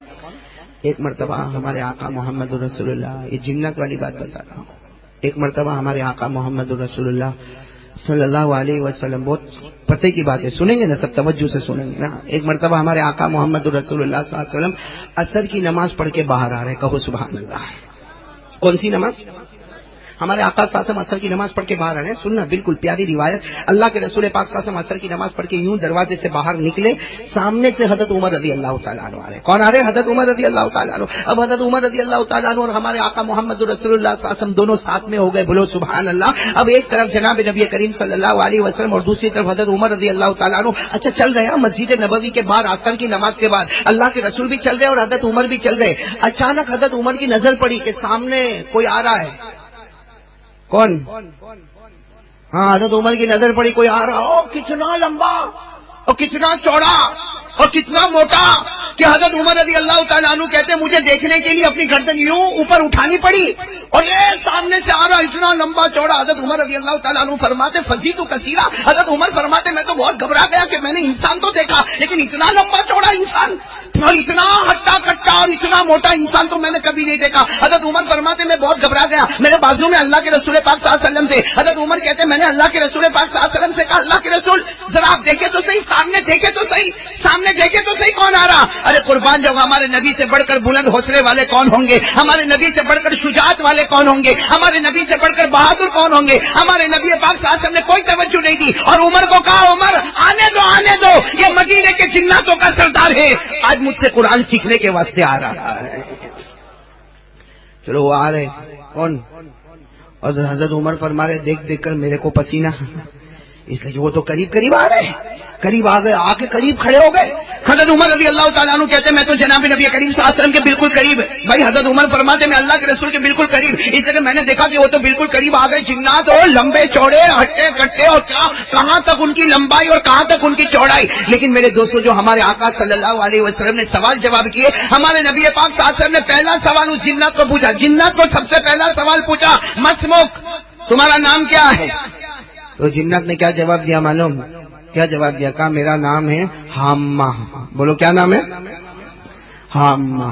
ایک مرتبہ ہمارے آقا محمد رسول اللہ، یہ جنت والی بات بتا رہا ہوں، ایک مرتبہ ہمارے آقا محمد رسول اللہ صلی اللہ علیہ وسلم، بہت پتے کی بات ہے، سنیں گے نا سب، توجہ سے سنیں گے نا۔ ایک مرتبہ ہمارے آقا محمد رسول اللہ صلی اللہ علیہ وسلم عصر کی نماز پڑھ کے باہر آ رہے، کہو سبحان اللہ۔ کون سی نماز؟ ہمارے آقا صلی اللہ علیہ وسلم عصر کی نماز پڑھ کے باہر آ رہے ہیں، سننا بالکل پیاری روایت۔ اللہ کے رسول پاک صلی اللہ علیہ وسلم عصر کی نماز پڑھ کے یوں دروازے سے باہر نکلے، سامنے سے حضرت عمر رضی اللہ تعالیٰ عنہ آ رہے۔ کون آ رہے؟ حضرت عمر رضی اللہ تعالیٰ عنہ۔ اب حضرت عمر رضی اللہ تعالیٰ عنہ اور ہمارے آقا محمد رسول اللہ صلی اللہ علیہ وسلم دونوں ساتھ میں ہو گئے، بولو سبحان اللہ۔ اب ایک طرف جناب نبی کریم صلی اللہ علیہ وسلم اور دوسری طرف حضرت عمر رضی اللہ تعالیٰ عنہ۔ اچھا چل رہے ہیں مسجد نبوی کے باہر عصر کی نماز کے بعد، اللہ کے رسول بھی چل رہے اور حضرت عمر بھی چل رہے۔ اچانک حضرت عمر کی نظر پڑی کہ سامنے کوئی آ رہا ہے۔ کون؟ ہاں، حضرت عمر کی نظر پڑی کوئی آ رہا، او کتنا لمبا اور کتنا چوڑا اور کتنا موٹا کہ حضرت عمر رضی اللہ تعالیٰ عنہ کہتے ہیں مجھے دیکھنے کے لیے اپنی گردن یوں اوپر اٹھانی پڑی اور یہ سامنے سے آ رہا اتنا لمبا چوڑا۔ حضرت عمر رضی اللہ تعالیٰ عنہ فرماتے فزیت کثیرہ، حضرت عمر فرماتے میں تو بہت گھبرا گیا کہ میں نے انسان تو دیکھا لیکن اتنا لمبا چوڑا انسان اور اتنا ہٹا کٹا اور اتنا موٹا انسان تو میں نے کبھی نہیں دیکھا۔ حضرت عمر فرماتے میں بہت گھبرا گیا، میرے بازو میں اللہ کے رسول پاک صلی اللہ علیہ وسلم تھے۔ حضرت عمر کہتے میں نے اللہ کے رسول پاک صلی اللہ علیہ وسلم سے کہا اللہ کے رسول ذرا آپ دیکھیں تو صحیح، سامنے دیکھیں تو صحیح، سامنے دیکھیں تو صحیح کون آ رہا؟ ارے قربان جب ہمارے نبی سے بڑھ کر بلند حوصلے والے کون ہوں گے؟ ہمارے نبی سے بڑھ کر شجاعت والے کون ہوں گے؟ ہمارے نبی سے بڑھ کر بہادر کون ہوں گے؟ ہمارے نبی پاک صلی اللہ علیہ وسلم نے کوئی توجہ نہیں دی اور عمر کو کہا عمر آنے دو، یہ مدینے کے جناتوں کا سردار ہے، آج مجھ سے قرآن سیکھنے کے واسطے آ رہا ہے۔ چلو وہ آ رہے کون؟ اور حضرت عمر فرما رہے دیکھ دیکھ کر میرے کو پسینہ، اس لیے وہ تو قریب آ رہے، قریب آ گئے، آ کے قریب کھڑے ہو گئے۔ حضرت عمر رضی اللہ تعالیٰ عنہ کہتے ہیں میں تو جناب نبی کریم صلی اللہ علیہ وسلم کے بالکل قریب، بھائی حضرت عمر فرماتے میں اللہ کے رسول کے بالکل قریب، اس لیے میں نے دیکھا کہ وہ تو بالکل قریب آ گئے، جنات اور لمبے چوڑے ہٹے کٹے اور کہاں تک ان کی لمبائی اور کہاں تک ان کی چوڑائی۔ لیکن میرے دوستوں جو ہمارے آقا صلی اللہ علیہ وسلم نے سوال جواب کیے، ہمارے نبی پاک صلی اللہ علیہ وسلم نے پہلا سوال اس جنات کو پوچھا، جنات کو سب سے پہلا سوال پوچھا مسموک، تمہارا نام کیا ہے؟ تو جنات نے کیا جواب دیا معلوم؟ کیا جواب دیا؟ کہا میرا نام ہے حامہ۔ بولو کیا نام ہے؟ حامہ۔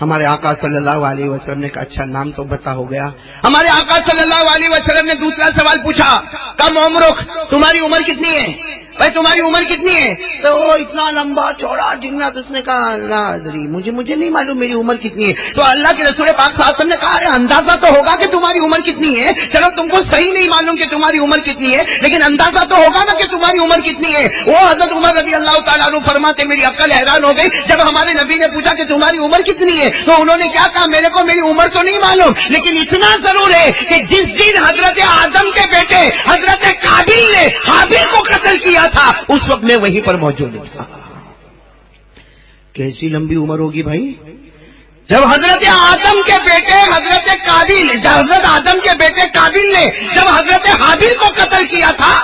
ہمارے آقا صلی اللہ علیہ وسلم نے کہا اچھا نام تو بتا ہو گیا۔ ہمارے آقا صلی اللہ علیہ وسلم نے دوسرا سوال پوچھا، کم عمرک، تمہاری عمر کتنی ہے؟ بھائی تمہاری عمر کتنی ہے؟ تو وہ اتنا لمبا چوڑا جنات، اس نے کہا اللہ ادری، مجھے نہیں معلوم میری عمر کتنی ہے۔ تو اللہ کے رسول پاک صلی اللہ علیہ وسلم نے کہا ارے اندازہ تو ہوگا کہ تمہاری عمر کتنی ہے، چلو تم کو صحیح نہیں معلوم کہ تمہاری عمر کتنی ہے لیکن اندازہ تو ہوگا نا کہ تمہاری عمر کتنی ہے۔ وہ حضرت عمر رضی اللہ تعالیٰ عنہ فرماتے میری عقل حیران ہو گئی جب ہمارے نبی نے پوچھا کہ تمہاری عمر کتنی ہے، تو انہوں نے کیا کہا میرے کو میری عمر تو نہیں معلوم لیکن اتنا ضرور ہے کہ جس دن حضرت آدم کے بیٹے حضرت قابیل نے حابیل کو قتل کیا تھا اس وقت میں وہیں پر موجود تھا۔ کیسی لمبی عمر ہوگی بھائی؟ جب حضرت آدم کے بیٹے حضرت آدم کے بیٹے قابیل نے جب حضرت حابیل کو قتل کیا تھا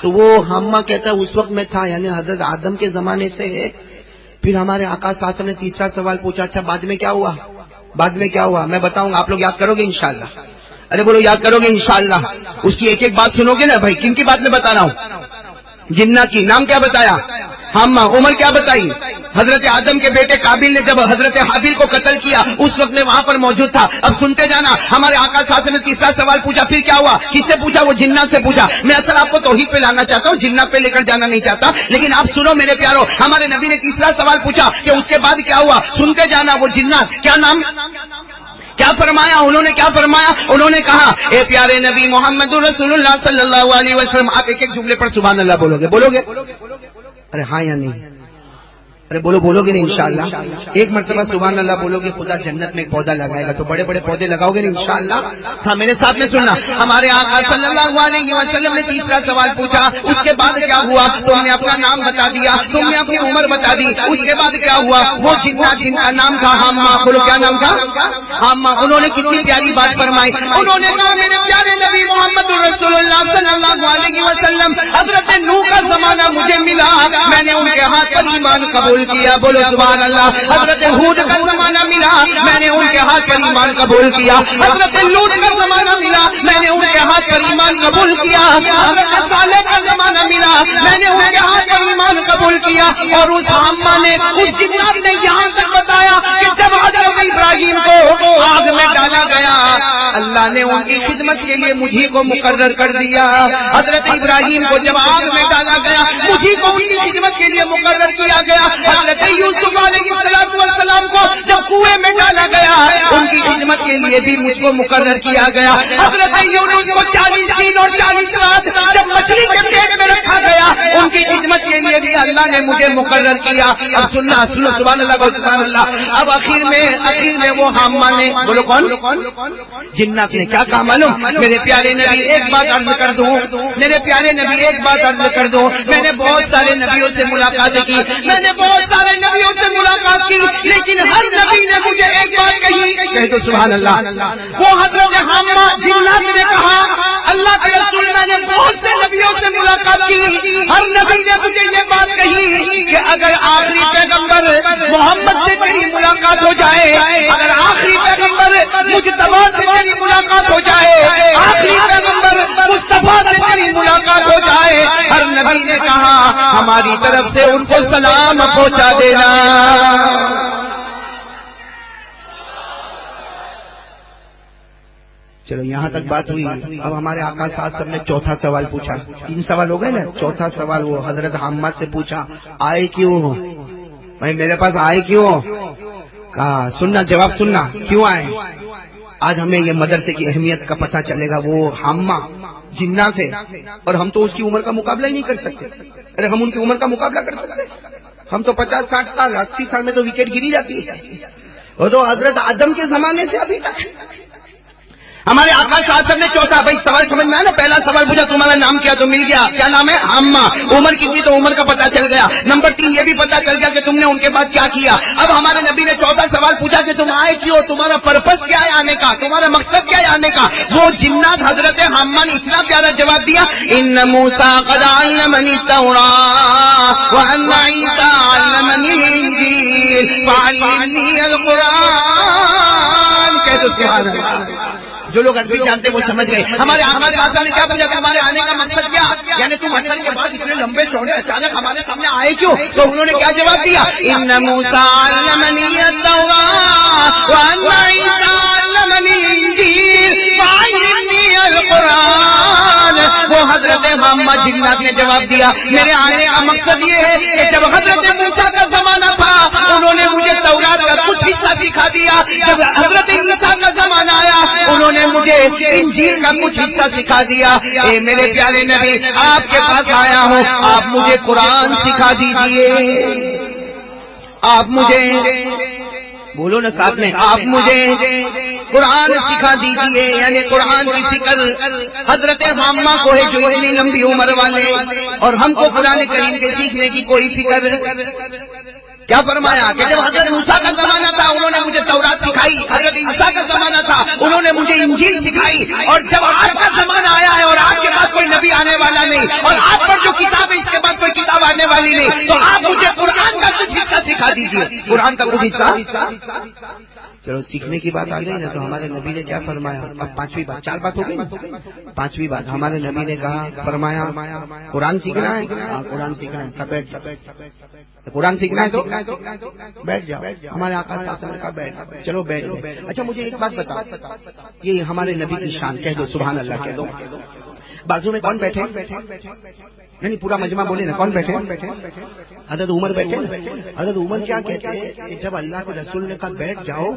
تو وہ ہمہ کہتا ہے اس وقت میں تھا، یعنی حضرت آدم کے زمانے سے ہے۔ پھر ہمارے آقا صلی اللہ علیہ وسلم نے تیسرا سوال پوچھا اچھا بعد میں کیا ہوا؟ بعد میں کیا ہوا میں بتاؤں گا، آپ لوگ یاد کرو گے انشاءاللہ؟ ارے بولو یاد کرو گے انشاءاللہ؟ اس کی ایک ایک بات سنو گے نا بھائی، کن کی بات میں بتا رہا ہوں؟ جنات کی۔ نام کیا بتایا؟ حامہ۔ عمر کیا بتائی؟ حضرت آدم کے بیٹے قابیل نے جب حضرت حابیل کو قتل کیا اس وقت میں وہاں پر موجود تھا۔ اب سنتے جانا، ہمارے آقا صلی اللہ علیہ وسلم نے تیسرا سوال پوچھا، پھر کیا ہوا؟ کس سے پوچھا؟ وہ جنات سے پوچھا۔ میں اصل آپ کو توحید پہ لانا چاہتا ہوں، جنات پہ لے کر جانا نہیں چاہتا، لیکن آپ سنو میرے پیارو، ہمارے نبی نے تیسرا سوال پوچھا کہ اس کے بعد کیا ہوا؟ سنتے جانا، وہ جنات کیا نام کیا فرمایا؟ انہوں نے کیا فرمایا؟ انہوں نے کہا اے پیارے نبی محمد رسول اللہ صلی اللہ علیہ وسلم، آپ ایک ایک جملے پر سبحان اللہ بولو گے؟ ارے ہاں یا نہیں؟ ارے بولو گے نہیں انشاءاللہ؟ ایک مرتبہ سبحان اللہ بولو گے خدا جنت میں ایک پودا لگائے گا، تو بڑے بڑے پودے لگاؤ گے نہیں انشاءاللہ؟ ہاں میرے ساتھ میں سننا، ہمارے آقا صلی اللہ علیہ وسلم نے تیسرا سوال پوچھا، اس کے بعد کیا ہوا؟ تم نے اپنا نام بتا دیا، تم نے اپنی عمر بتا دی، اس کے بعد کیا ہوا؟ وہ جنات جن کا نام تھا حامہ، بولو کیا نام تھا؟ حامہ۔ انہوں نے کتنی پیاری بات فرمائی، انہوں نے کہا میرے پیارے نبی محمد رسول اللہ صلی اللہ علیہ وسلم حضرت نوح کا زمانہ مجھے ملا، میں نے ان کے ہاتھ پر ایمان قبول کیا، بولو سبحان اللہ۔ حضرت ہود کا زمانہ ملا، میں نے ان کے ہاتھ پر ایمان قبول کیا۔ حضرت لوط کا زمانہ ملا، میں نے ان کے ہاتھ پر ایمان قبول کیا۔ حضرت صالح کا زمانہ ملا، میں نے ان کے ہاتھ پر ایمان قبول کیا۔ اور اس حامہ نے، اس جنات نے یہاں تک بتایا اللہ نے ان کی خدمت کے لیے مجھے کو مقرر کر دیا. حضرت ابراہیم کو جب آگ میں ڈالا گیا مجھے کو ان کی خدمت کے لیے مقرر کیا گیا. حضرت یوسف علیہ السلام کو جب کنویں میں ڈالا گیا ان کی خدمت کے لیے بھی مجھ کو مقرر کیا گیا. حضرت یونس کو 40 دن اور 40 رات جب مچھلی کے پیٹ میں رکھا گیا ان کی خدمت کے لیے بھی اللہ نے مجھے مقرر کیا. اب سننا سنو سبحان اللہ سبحان اللہ. اب آخر میں وہ حامہ نے بولو کون جنات نے کیا کہا معلوم؟ میرے پیارے نبی ایک بات عرض کر دوں, میرے پیارے نبی ایک بات عرض کر دوں. میں نے بہت سارے نبیوں سے ملاقات کی, میں نے بہت سارے نبیوں سے ملاقات کی, لیکن ہر نبی نے مجھے ایک بات کہی. کہہ دو سبحان اللہ. وہ حضرت حامہ جنات نے کہا اللہ کے رسول میں نے بہت سے نبیوں سے ملاقات کی, ہر نبی نے مجھے یہ بات کہی کہ اگر آخری پیغمبر محمد سے تیری ملاقات ہو جائے, اگر آخری پیغمبر مجتبیٰ سے تیری ملاقات ہو جائے, آخری پیغمبر مصطفیٰ سے تیری ملاقات ہو جائے, ہر نبی نے کہا ہماری طرف سے ان کو سلام پہنچا دینا. چلو یہاں تک بات ہوئی. اب ہمارے آقا صاحب سب نے چوتھا سوال پوچھا. 3 سوال ہو گئے نا, چوتھا سوال وہ حضرت حامہ سے پوچھا آئے کیوں ہو بھائی, میرے پاس آئے کیوں ہو؟ کہا سننا جواب سننا کیوں آئے. آج ہمیں یہ مدرسے کی اہمیت کا پتہ چلے گا. وہ حامہ جنات ہے اور ہم تو اس کی عمر کا مقابلہ ہی نہیں کر سکتے. ارے ہم ان کی عمر کا مقابلہ کر سکتے؟ ہم تو 50-60 سال 80 سال میں تو وکٹ گری جاتی ہے. وہ تو حضرت آدم کے زمانے سے ابھی تک. ہمارے آقا صاحب نے چوتھا بھائی سوال سمجھ میں آیا نا. پہلا سوال پوچھا تمہارا نام کیا, تو مل گیا. کیا نام ہے؟ حامہ. عمر کتنی, تو عمر کا پتہ چل گیا. نمبر 3 یہ بھی پتہ چل گیا کہ تم نے ان کے بعد کیا کیا. اب ہمارے نبی نے چوتھا سوال پوچھا کہ تم آئے کیوں, تمہارا پرپس کیا ہے آنے کا, تمہارا مقصد کیا ہے آنے کا. وہ جنات حضرت حامہ نے اتنا پیارا جواب دیا, ان موسیٰ قد علمنی التوراۃ وان عیسیٰ علمنی الانجیل فعلمنی القرآن. کہہ دو سبحان اللہ. جو لوگ عربی جانتے وہ سمجھ گئے. ہمارے آقا نے کیا پوچھا تمہارے آنے کا مقصد کیا, یعنی تم اصل کے بعد اتنے لمبے چوڑے اچانک ہمارے سامنے آئے کیوں؟ تو انہوں نے کیا جواب دیا, ان موسیٰ علمنی التوراۃ وان عیسیٰ علمنی الانجیل فعلمنی القرآن. وہ حضرت حامہ جنات نے جواب دیا میرے آنے کا مقصد یہ ہے کہ جب حضرت موسیٰ کا زمانہ تھا انہوں نے مجھے تورات کا کچھ حصہ سکھا دیا, جب حضرت عیسیٰ کا زمانہ آیا انہوں نے مجھے انجیل کا کچھ حصہ سکھا دیا. اے میرے پیارے نبی آپ کے پاس آیا ہوں, آپ مجھے قرآن سکھا دیجئے. آپ مجھے بولو نا ساتھ میں, آپ مجھے قرآن سکھا دیجئے. یعنی قرآن کی فکر حضرت حامہ کو ہے جو اتنی لمبی عمر والے, اور ہم کو قرآن کریم کے سیکھنے کی کوئی فکر. کیا فرمایا کہ جب حضرت موسیٰ کا زمانہ تھا انہوں نے مجھے تورات سکھائی, حضرت عیسیٰ کا زمانہ تھا انہوں نے مجھے انجیل سکھائی, اور جب آپ کا زمانہ آیا ہے اور آپ کے پاس کوئی نبی آنے والا نہیں, اور آپ پر جو کتاب ہے اس کے بعد کوئی کتاب آنے والی نہیں, تو آپ مجھے قرآن کا کچھ حصہ سکھا دیجیے. قرآن کا کچھ حصہ. چلو سیکھنے کی بات آ گئی نا, تو ہمارے نبی نے کیا فرمایا. اب 5ویں بات, 4 بات ہو گئی. 5ویں بات ہمارے نبی نے کہا فرمایا قرآن سیکھنا ہے, قرآن سیکھنا ہے, بیٹھ جاؤ. قرآن سیکھنا ہے تو بیٹھ جاؤ. ہمارے آقا صاحب نے کہا بیٹھ. چلو بیٹھ گئے. اچھا مجھے ایک بات بتا, یہ ہمارے نبی کی شان, کہہ دو سبحان اللہ کہہ دو. بازو میں کون بیٹھے؟ نہیں پورا مجمع بولے نا, کون بیٹھے؟ حضرت عمر بیٹھے. حضرت عمر کیا کہتے ہیں کہ جب اللہ کے رسول نے کہا بیٹھ جاؤ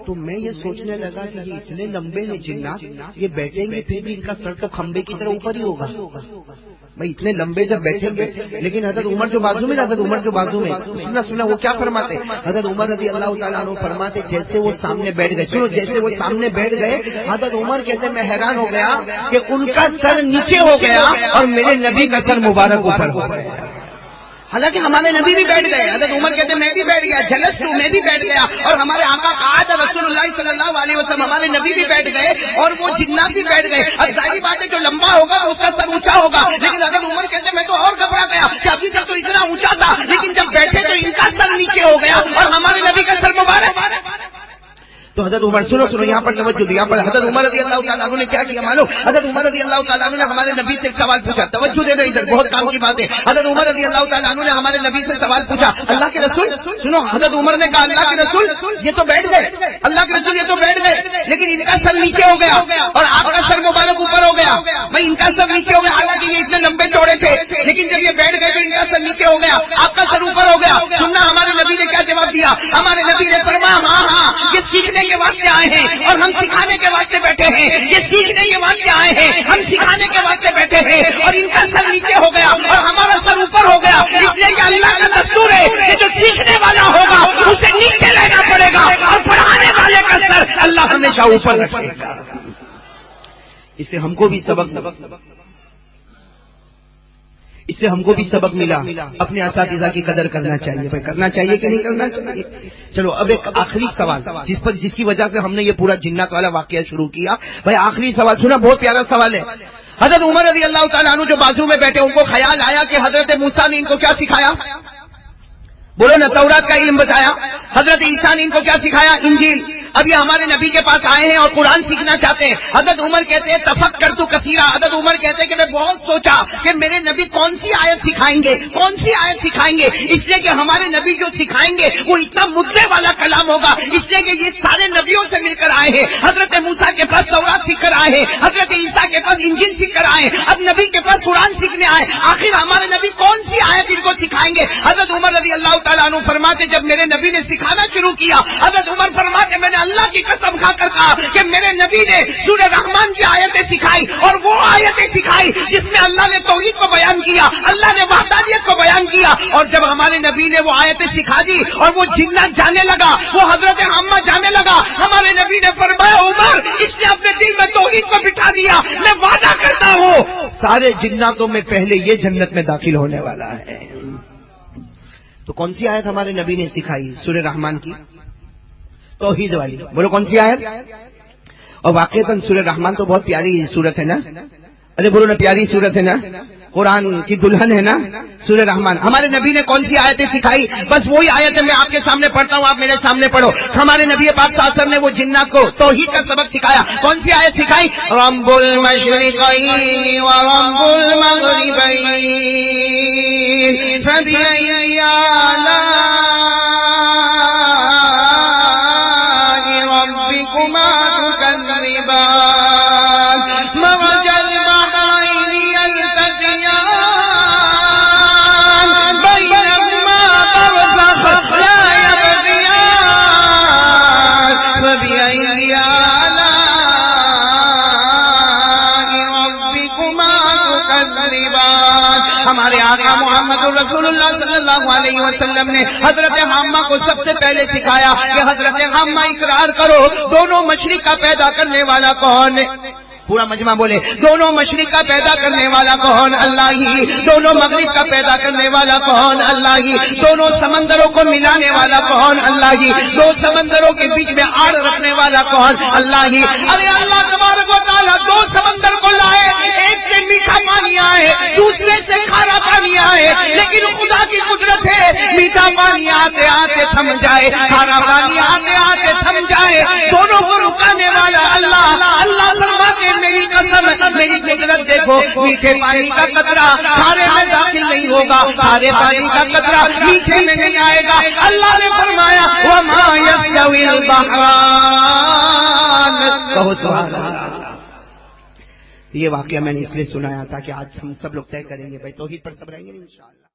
تو میں یہ سوچنے لگا کہ یہ اتنے لمبے ہیں جنات, یہ بیٹھیں گے پھر بھی ان کا سر تو کھمبے کی طرح اوپر ہی ہوگا. بھائی اتنے لمبے جب بیٹھیں گے, لیکن حضرت عمر جو بازو میں, حضرت عمر جو بازو میں, سنا وہ کیا فرماتے؟ حضرت عمر رضی اللہ تعالیٰ عنہ فرماتے جیسے وہ سامنے بیٹھ گئے, سنو جیسے وہ سامنے بیٹھ گئے, حضرت عمر کہتے میں حیران ہو گیا کہ ان کا سر نیچے ہو گیا اور میرے نبی کا سر مبارک اوپر ہو گیا. حالانکہ ہمارے نبی بھی بیٹھ گئے. حضرت عمر کہتے میں بھی بیٹھ گیا, جلس تو میں بھی بیٹھ گیا, اور ہمارے آقا قائد رسول اللہ صلی اللہ علیہ وسلم ہمارے نبی بھی بیٹھ گئے, اور وہ جنات بھی بیٹھ گئے. اب ظاہری بات ہے جو لمبا ہوگا اس کا سر اونچا ہوگا, لیکن حضرت عمر کہتے میں تو اور گھبرا گیا کہ ابھی تک تو اتنا اونچا تھا, لیکن جب بیٹھے تو ان کا سر نیچے ہو گیا اور ہمارے نبی کا سر مبارک. تو حضرت عمر سنو یہاں پر توجہ دیا پر حضرت عمر رضی اللہ تعالیٰ عنہ نے کیا کیا معلوم؟ حضرت عمر رضی اللہ تعالیٰ عنہ نے ہمارے نبی سے ایک سوال پوچھا. توجہ دینا ادھر، بہت کام کی بات ہے. حضرت عمر رضی اللہ تعالیٰ عنہ نے ہمارے نبی سے سوال پوچھا، اللہ کے رسول سنو. حضرت عمر نے کہا اللہ کے رسول یہ تو بیٹھ گئے، اللہ کے رسول یہ تو بیٹھ گئے، لیکن ان کا سر نیچے ہو گیا اور آپ کا سر مبارک اوپر ہو گیا. بھائی ان کا سر نیچے ہو گیا، حالانکہ یہ اتنے لمبے چوڑے تھے، لیکن جب یہ بیٹھ گئے تو ان کا سر نیچے ہو گیا، آپ کا سر اوپر ہو گیا. سننا ہمارے نبی نے کیا جواب دیا. ہمارے نبی نے فرمایا ہاں یہ سیکھنے کے واسطے آئے ہیں اور ہم سکھانے کے واسطے بیٹھے ہیں. یہ سیکھنے کے واسطے آئے ہیں، ہم سکھانے کے واسطے بیٹھے ہیں. اور ان کا سر نیچے ہو گیا اور ہمارا سر اوپر ہو گیا، اس لیے کہ اللہ کا دستور ہے کہ جو سیکھنے والا ہوگا اسے نیچے لینا پڑے گا اور پڑھانے والے کا سر اللہ ہمیشہ اوپر رکھے گا. اس سے ہم کو بھی سبق ملا. اپنے اساتذہ کی قدر کرنا چاہیے. بھائی کرنا چاہیے کہ نہیں کرنا چاہیے. چلو اب ایک آخری سوال جس کی وجہ سے ہم نے یہ پورا جنات والا واقعہ شروع کیا. بھائی آخری سوال سنا، بہت پیارا سوال ہے. حضرت عمر رضی اللہ تعالیٰ عنہ جو بازو میں بیٹھے ان کو خیال آیا کہ حضرت موسیٰ نے ان کو کیا سکھایا؟ بولو نا، تورات کا علم بتایا. حضرت عیسیٰ نے ان کو کیا سکھایا؟ انجیل. اب یہ ہمارے نبی کے پاس آئے ہیں اور قرآن سیکھنا چاہتے ہیں. حضرت عمر کہتے ہیں تفکرت کثیرا. حضرت عمر کہتے ہیں کہ میں بہت سوچا کہ میرے نبی کون سی آیت سکھائیں گے. اس لیے کہ ہمارے نبی جو سکھائیں گے وہ اتنا مدعے والا کلام ہوگا، اس لیے کہ یہ سارے نبیوں سے مل کر آئے ہیں. حضرت موسیٰ کے پاس تورات سیکھ کر آئے ہیں، حضرت عیسیٰ کے پاس انجیل سیکھ کر آئے ہیں، اب نبی کے پاس قرآن سیکھنے آئے. آخر ہمارے نبی کون سی آیت ان کو سکھائیں گے؟ حضرت عمر رضی اللہ تعالیٰ عنہ فرماتے جب میرے نبی نے سکھانا شروع کیا، حضرت عمر فرماتے میں نے اللہ کی قسم کھا کر کہا کہ میرے نبی نے سورہ رحمان کی آیتیں سکھائی، اور وہ آیتیں سکھائی جس میں اللہ نے توحید کو بیان کیا، اللہ نے وحدانیت کو بیان کیا. اور جب ہمارے نبی نے وہ آیتیں سکھا دی اور وہ جنات جانے لگا، وہ حضرت حمہ جانے لگا، ہمارے نبی نے فرمایا عمر اس نے اپنے دل میں توحید کو بٹھا دیا، میں وعدہ کرتا ہوں سارے جناتوں میں پہلے یہ جنت میں داخل ہونے والا ہے. تو کون سی آیت ہمارے نبی نے سکھائی؟ سورہ رحمان کی توحید والی. بولو کون سی آیت؟ اور واقعتاً سورہ رحمان تو بہت پیاری سورت ہے نا. ارے بولو نا، پیاری سورت ہے نا، قرآن کی دلہن ہے نا سورہ رحمان. ہمارے نبی نے کون سی آیتیں سکھائی؟ بس وہی آیتیں میں آپ کے سامنے پڑھتا ہوں، آپ میرے سامنے پڑھو. ہمارے نبی پاک صلی اللہ علیہ وسلم نے وہ جنات کو توحید کا سبق سکھایا. کون سی آیت سکھائی؟ رب المشرقین ورب المغربین فبأي آلاء ربكما تكذبان مرج البحرين يلتقيان بينهما برزخ لا يبغيان فبأي آلاء ربكما تكذبان. ہمارے آقا محمد رسول اللہ صلی اللہ علیہ وسلم نے حضرت حمہ کو سب سے پہلے سکھایا کہ حضرت حمہ اقرار کرو دونوں مشرق کا پیدا کرنے والا کون ہے؟ پورا مجمع بولے دونوں مشرق کا پیدا کرنے والا کون؟ اللہ ہی. دونوں مغرب کا پیدا کرنے والا کون؟ اللہ ہی. دونوں سمندروں کو ملانے والا کون؟ اللہ ہی. دو سمندروں کے بیچ میں آڑ رکھنے والا کون؟ اللہ ہی. ارے اللہ تبارک و تعالیٰ دو سمندر کو لائے، ایک سے میٹھا پانی آئے، دوسرے سے کھارا پانی آئے، لیکن خدا کی قدرت ہے میٹھا پانی آتے آتے تھم جائے، کھارا پانی آتے آتے تھم جائے، دونوں کو رکانے والا اللہ. اللہ فرماتے میری قسم، میری قدرت دیکھو، میٹھے پانی کا قطرہ کھارے میں داخل نہیں ہوگا، کھارے پانی کا قطرہ میٹھے میں نہیں آئے گا. اللہ نے فرمایا وما يستوي البحران. کہو سبحان اللہ. یہ واقعہ میں نے اس لیے سنایا تھا کہ آج ہم سب لوگ طے کریں گے بھائی توحید پر سب رہیں گے انشاءاللہ.